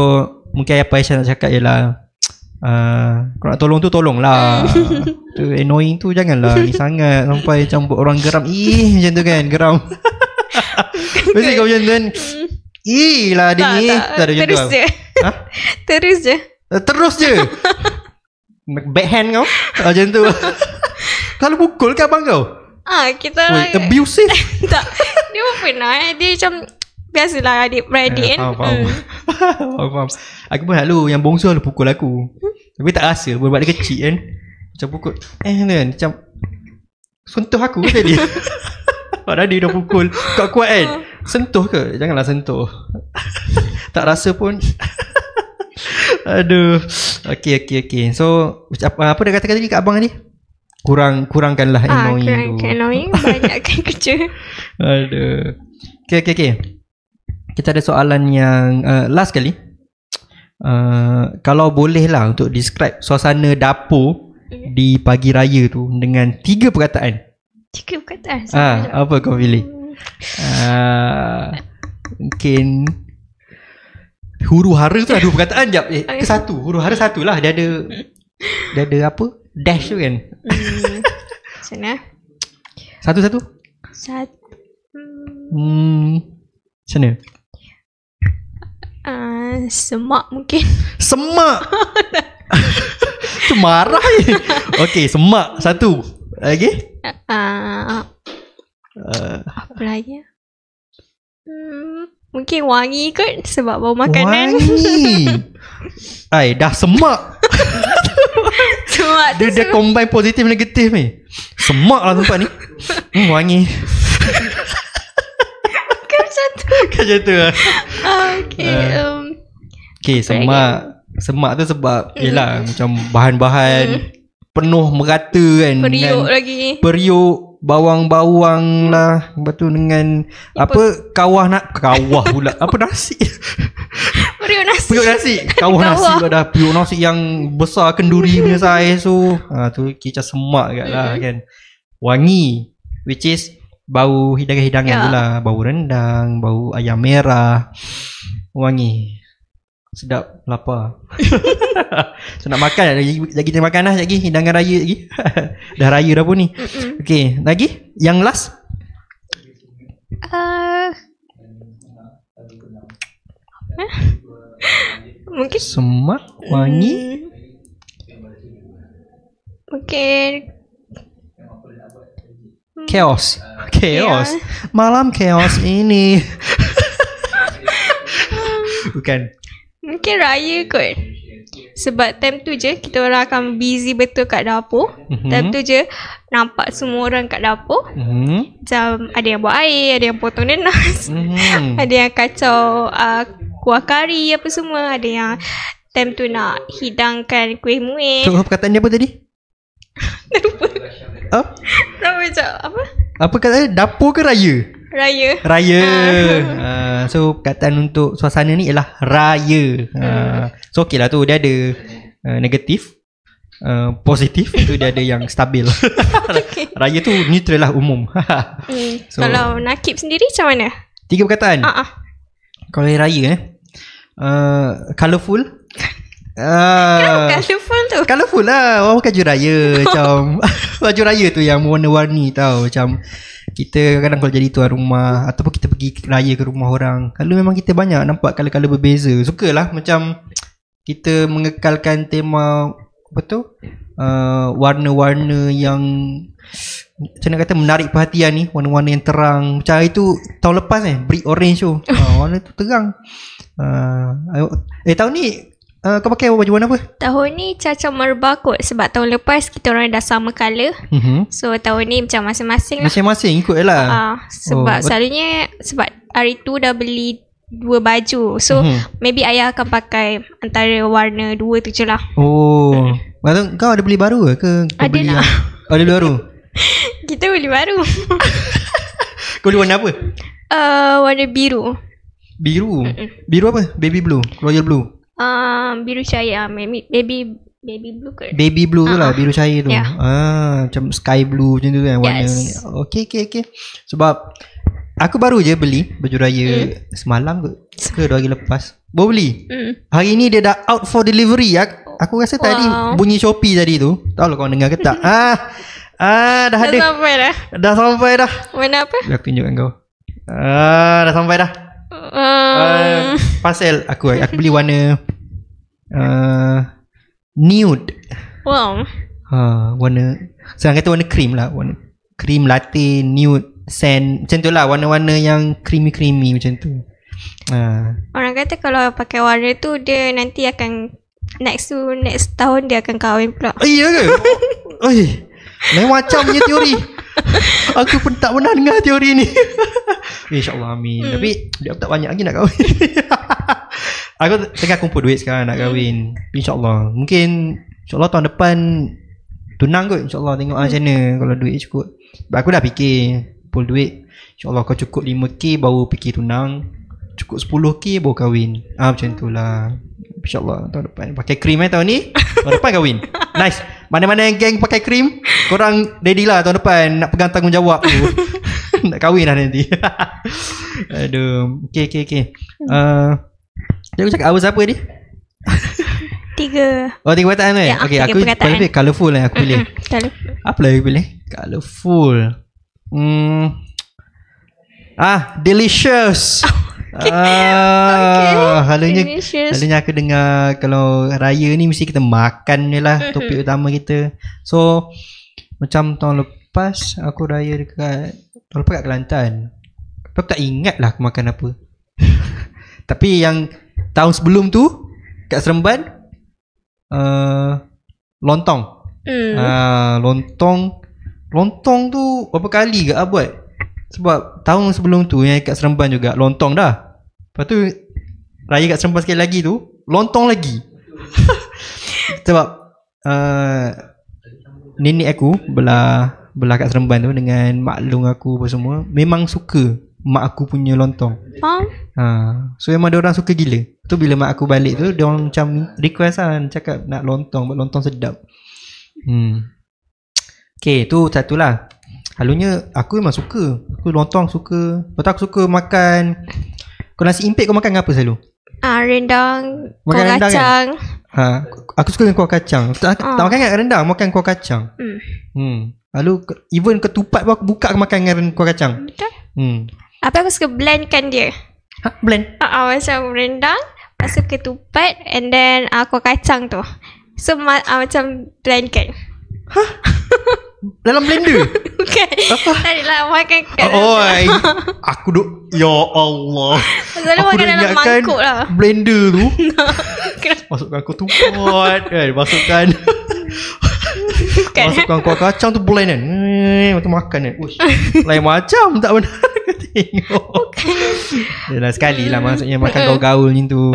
mungkin apa Aisyah nak cakap ialah kalau nak tolong tu tolonglah. Tu annoying tu janganlah ni sangat sampai macam buat orang geram. Macam tu kan, geram. Mesti kau macam tu kan. Lah dia ni tak ada macam tu. Terus je. Terus je. Terus je. Backhand kau macam tu. Kalau pukul ke abang kau? Kita abusive. tak. Dia pun pernah dia macam biasalah adik-beradik kan. Faham. Aku pun selalu yang bongsu selalu pukul aku. Tapi tak rasa buat dia kecil kan. Macam pukul kan macam sentuh aku tadi. Padahal dia dah pukul kuat-kuat kan. Sentuh ke? Janganlah sentuh. Tak rasa pun. Aduh. Okay. So apa dah kata-kata tadi kat abang tadi? Kurangkanlah annoying tu. Kurangkan annoying, banyakkan kerja. Aduh. Okay. Kita ada soalan yang last kali. Kalau boleh lah untuk describe suasana dapur di pagi raya tu dengan 3 perkataan. 3 perkataan. Apa kau pilih? Mungkin huru-hara tu ada 2 perkataan jap. Ke satu? Huru-hara satu lah. Dia ada apa? Dash tu kan. Sana. Satu. Sana. Semak mungkin. Semak. Tu marah je. Okay, semak. Satu. Lagi? Apa lagi? Mungkin wangi kot sebab bau makanan. Wangi. Dah semak. Semak tu Dia combine positif negatif ni. Semak lah tempat ni. Wangi. Macam tu lah. Okay, semak tu sebab yelah macam bahan-bahan penuh merata kan. Periuk lagi. Periuk, bawang-bawang lah. Lepas tu dengan kawah pula. Apa nasi? Periuk nasi. Kawah nasi pula dah. Periuk nasi yang besar kenduri punya saiz tu. Tu kira semak kat lah kan. Wangi, which is bau hidangan-hidangan tu lah. Bau rendang, bau ayam merah. Wangi. Sedap, lapar. So nak makan lagi kita makan lah lagi. Hidangan raya lagi. Dah raya dah pun ni. Okay, lagi? Yang last? Mungkin semak, wangi. Mungkin Chaos. Malam chaos ini. Bukan. Mungkin raya kot. Sebab time tu je kita orang akan busy betul kat dapur. Time tu je nampak semua orang kat dapur. Macam ada yang buat air, ada yang potong nanas, ada yang kacau kuah kari apa semua, ada yang time tu nak hidangkan kuih muih. So perkataan dia apa tadi? Lupa. Macam apa? Apa kata dapur ke raya? Raya. So perkataan untuk suasana ni ialah raya. So okey lah tu. Dia ada negatif, positif. Tu dia ada yang stabil. Raya tu neutral lah, umum. So, kalau Nakib sendiri macam mana? 3 perkataan. Kalau raya colourful. Kenapa colourful tu? Colourful lah. Orang pakai baju raya. Macam baju raya tu yang warna-warni tau. Macam kita kadang kalau jadi tuan rumah ataupun kita pergi raya ke rumah orang, kalau memang kita banyak nampak colour-colour berbeza. Sukalah macam kita mengekalkan tema apa tu, warna-warna yang macam nak kata menarik perhatian ni. Warna-warna yang terang. Macam itu tahun lepas brick orange tu. Warna tu terang. Tahun ni kau pakai baju warna apa? Tahun ni Caca merubah kot. Sebab tahun lepas kita orang dah sama colour. So tahun ni macam masing-masing lah. Masing-masing ikut lah. Sebab selalunya sebab hari tu dah beli 2 baju. So maybe ayah akan pakai antara warna 2 tu je lah. Kau ada beli baru ke? Ada lah. Ada beli baru? Kita beli baru. Kau beli warna apa? Warna biru. Biru? Biru apa? Baby blue? Royal blue? Biru cahaya. Baby blue ke? Baby blue tu lah, biru cahaya tu. Macam sky blue macam tu kan warna. Okay. Sebab aku baru je beli baju raya semalam ke 2 hari lepas. Baru beli. Hari ni dia dah out for delivery. Aku rasa tadi bunyi Shopee tadi tu. Tahu lah kau dengar ke tak? Dah ada. Dah sampai dah. Warna apa? Aku tunjukkan kau. Dah sampai dah. Pasal aku beli warna nude. Wow. Warna, senang kata warna cream lah. Warna cream, latte, nude, sand. Macam tu lah, warna-warna yang creamy macam tu. Orang kata kalau pakai warna tu dia nanti akan next tahun dia akan kahwin pula. Iya ke? Lain macam punya teori. Aku pun tak pernah dengar teori ni. InsyaAllah amin. Tapi dia tak banyak lagi nak kahwin. Aku tengah kumpul duit sekarang nak kahwin. InsyaAllah. Mungkin InsyaAllah tahun depan tunang kot. InsyaAllah tengok macam mana kalau duit cukup. Aku dah fikir kumpul duit. InsyaAllah kau cukup 5k baru fikir tunang. Cukup 10k baru kahwin. Macam tu lah. InsyaAllah tahun depan. Pakai krim tahun ni. Tahun depan kahwin. Nice. Mana-mana yang geng pakai krim, korang ready lah tahun depan nak pegang tanggungjawab tu. Nak kahwin lah nanti. Aduh. Okay. Aku cakap apa siapa ni? 3. 3 perkataan ya, okay, aku pilih colourful lah aku pilih. Apa lagi aku pilih? Colourful. Delicious. Selalunya aku dengar kalau raya ni mesti kita makan je lah. Topik utama kita. So macam tahun lepas aku raya dekat Kelantan. Aku tak ingat lah aku makan apa. Tapi yang tahun sebelum tu kat Seremban, lontong. Lontong tu berapa kali ke buat. Sebab tahun sebelum tu yang kat Seremban juga lontong dah. Lepas tu raya kat Seremban sekali lagi tu lontong lagi. Sebab nenek aku belah kat Seremban tu dengan mak long aku apa semua memang suka mak aku punya lontong. So memang dia orang suka gila. Tu bila mak aku balik tu dia orang macam request lah, cakap nak lontong, buat lontong sedap. Okay, tu satulah. Selalunya aku memang suka. Aku lontong suka. Lepas tu aku suka makan. Kau nasi impit kau makan apa selalu? Rendang, kuah kacang. Kan? Aku suka dengan kuah kacang. Tak makan dengan rendang, makan kuah kacang. Lalu even ketupat pun aku buka makan dengan kuah kacang. Betul. Apa aku suka blendkan dia. Blend? Macam rendang, lepas tu ketupat and then kuah kacang tu. So macam blendkan. Dalam blender? Bukan. Tadilah makan kat aku duk. Ya Allah. Selalu makan dalam mangkuk lah. Blender tu masukkan ketupat kan. Masukkan kuah kacang tu blend kan. Macam makan kan. Lain macam tak benar. Tengok. Yalah sekali lah maksudnya makan gaul-gaul macam tu.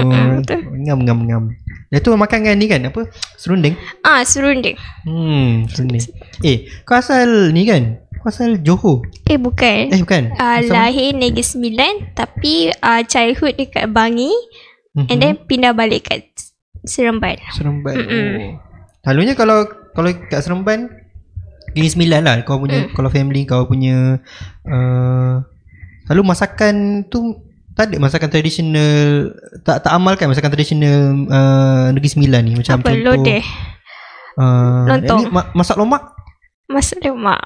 Ngam. Dia tu makan kan ni kan apa? Serunding? Serunding. Serunding. Kau asal ni kan? Kau asal Johor? Bukan. Bukan. Lahir Negeri Sembilan tapi childhood dekat Bangi and then pindah balik kat Seremban. Selalunya kalau kat Seremban Negeri Sembilan lah kau punya kalau family kau punya selalu masakan tu tak ada masakan tradisional, tak amalkan masakan tradisional Negeri Sembilan ni, macam apa, contoh lodeh, lontong, masak lomak. Masak lemak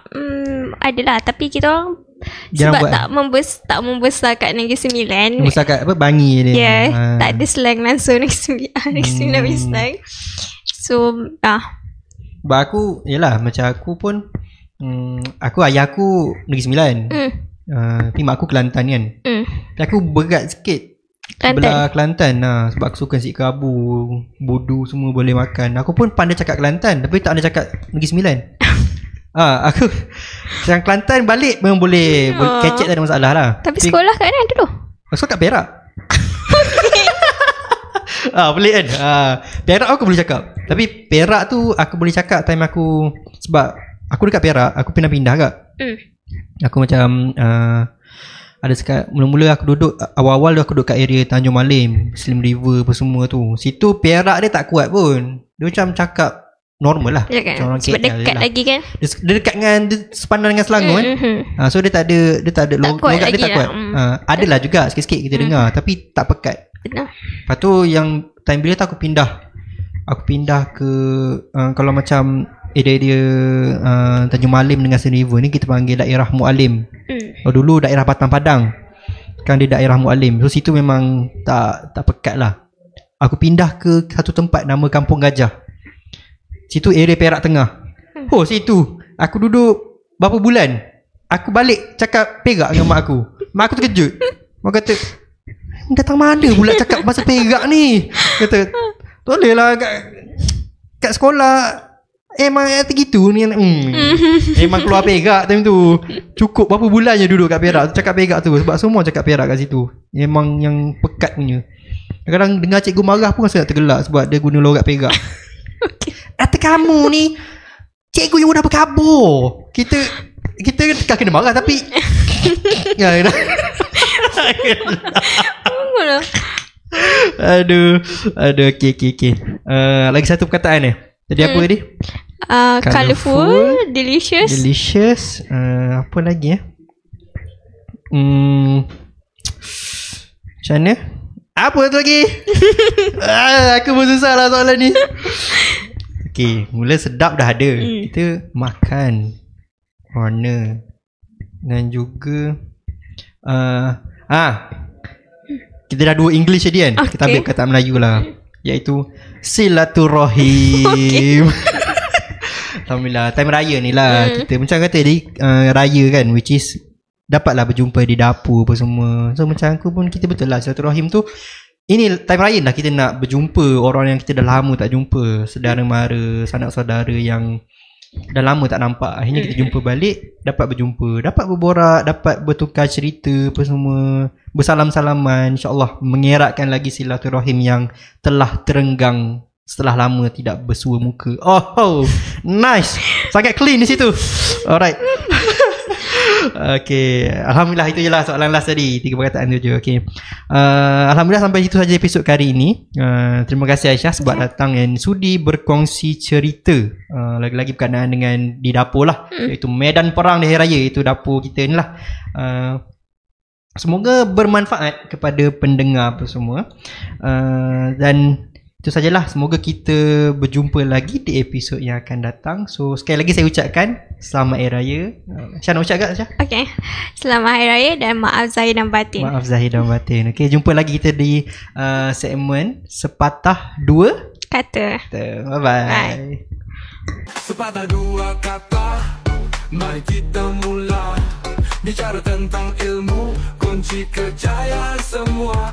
adalah, tapi kita orang sebab tak membesar kat Negeri Sembilan. Membesar kat apa, Bangi dia. Tak ada slang langsung Negeri Sembilan punya slang. So sebab aku, yelah, macam aku pun ayah aku Negeri Sembilan, tapi mak aku Kelantan kan. Aku berat sikit belah Kelantan sebab aku suka nasi kerabu, bodu semua boleh makan. Aku pun pandai cakap Kelantan, tapi tak ada cakap Negeri Sembilan. Aku yang Kelantan balik memang boleh kecek, tak ada masalah lah. Tapi sekolah kat mana dulu? Sekolah kat Perak. Pelik kan. Perak aku boleh cakap, tapi Perak tu aku boleh cakap time aku, sebab aku dekat Perak, aku pindah-pindah kak. Aku macam ada sekat, mula-mula aku duduk, awal-awal aku duduk kat area Tanjung Malim, Slim River apa semua tu. Situ Perak dia tak kuat pun, dia macam cakap normal lah, ya kan? Sebab dekat lagi kan, dia dekat dengan, dia sepadan dengan Selangor kan. So dia tak ada logat dia tak kuat. Adalah juga sikit-sikit kita dengar, tapi tak pekat. Lepas tu yang time bila tu aku pindah ke kalau macam area Tanjung Malim dengan Slim River ni kita panggil daerah Mualim. Dulu daerah Batang Padang, kan dia daerah Mualim. So situ memang tak pekat lah. Aku pindah ke satu tempat nama Kampung Gajah. Situ area Perak Tengah. Situ aku duduk berapa bulan. Aku balik cakap Perak dengan mak aku. Mak aku terkejut. Mak kata, datang mana pula cakap bahasa Perak ni? Kata, tak boleh lah kat sekolah emang gitu ni. Emang keluar Perak time tu. Cukup berapa bulan je duduk kat Perak, cakap Perak tu. Sebab semua cakap Perak kat situ. Memang yang pekat punya. Kadang-kadang dengar cikgu marah pun rasa nak tergelak sebab dia guna logat Perak. Kata kamu ni cikgu yang dah berkabur. Kita kan kena marah tapi Aduh, okay. Lagi satu perkataan ni. Tadi apa tadi? Colourful, delicious. Apa lagi macam mana? Apa tu lagi? Aku pun susah lah soalan ni. Okay, mula sedap dah ada. Kita makan, warna, dan juga kita dah dua English tadi kan. Kita ambil kata Melayu lah, iaitu silaturahim. Alhamdulillah, time raya ni lah. Kita macam kata tadi, raya kan, which is dapatlah berjumpa di dapur apa semua. So macam aku pun, kita betul lah silaturahim tu, ini time raya lah kita nak berjumpa orang yang kita dah lama tak jumpa, saudara mara, sanak saudara yang dah lama tak nampak. Akhirnya kita jumpa balik, dapat berjumpa, dapat berborak, dapat bertukar cerita apa semua, bersalam-salaman. InsyaAllah mengeratkan lagi silaturahim yang telah terenggang setelah lama tidak bersua muka. Nice, sangat clean di situ. Alright. Okay, alhamdulillah, itu je lah soalan last tadi. 3 perkataan tu je. Okay, alhamdulillah sampai situ saja episod kali ini. Terima kasih Aisyah sebab datang dan sudi berkongsi cerita. Lagi-lagi berkenaan dengan di dapur lah, iaitu medan perang di hari raya, itu dapur kita ni lah. Semoga bermanfaat kepada pendengar apa semua. Dan itu sajalah. Semoga kita berjumpa lagi di episod yang akan datang. So sekali lagi saya ucapkan selamat Hari Raya. Syah nak ucap tak Syah? Okay, selamat Hari Raya dan maaf zahir dan batin. Maaf zahir dan batin. Okay, jumpa lagi kita di segmen Sepatah Dua Kata. Bye-bye. Sepatah dua kata, mari kita mula bicara tentang ilmu, kunci kejayaan semua.